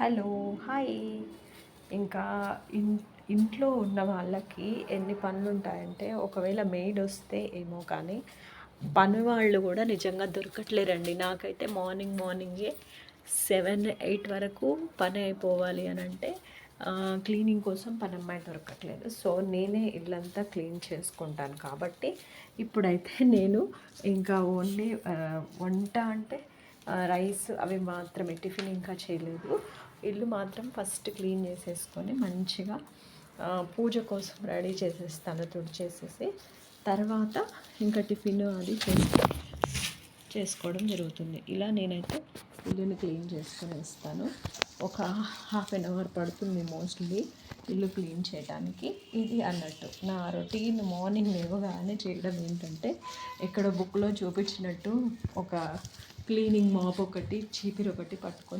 Hello, hi. ఇంకా in ఇంట్లో ఉన్న వాళ్ళకి ఎన్ని పనులుంటాయంటే, ఒకవేళ మెయిడ్ వస్తే ఏమో కానీ, పని వాళ్ళు కూడా నిజంగా దొరకట్లేరండి. నాకైతే మార్నింగే 7, 8 వరకు పని అయిపోవాలి అనంటే క్లీనింగ్ కోసం పనమ్మాయి దొరకట్లేదు. సో, నేనే ఇల్లంతా క్లీన్ చేసుకుంటాను కాబట్టి, ఇప్పుడైతే నేను ఇంకా ఓన్లీ వంట అంటే రైస్ అవి మాత్రమే. టిఫిన్ ఇంకా చేయలేదు. ఇల్లు మాత్రం ఫస్ట్ క్లీన్ చేసేసుకొని మంచిగా పూజ కోసం రెడీ చేసేస్తాను, తుడిచేసేసి. తర్వాత ఇంకా టిఫిన్ అది చేసుకోవడం జరుగుతుంది. ఇలా నేనైతే ఇల్లుని క్లీన్ చేసుకొని వేస్తాను. ఒక హాఫ్ అన్ అవర్ పడుతుంది మోస్ట్లీ ఇల్లు క్లీన్ చేయడానికి. ఇది అన్నట్టు నా రొటీన్. మార్నింగ్ లేవగానే చేయడం ఏంటంటే, ఎక్కడ బుక్లో చూపించినట్టు ఒక క్లీనింగ్ మాప్ ఒకటి, చీపిరి ఒకటి పట్టుకొని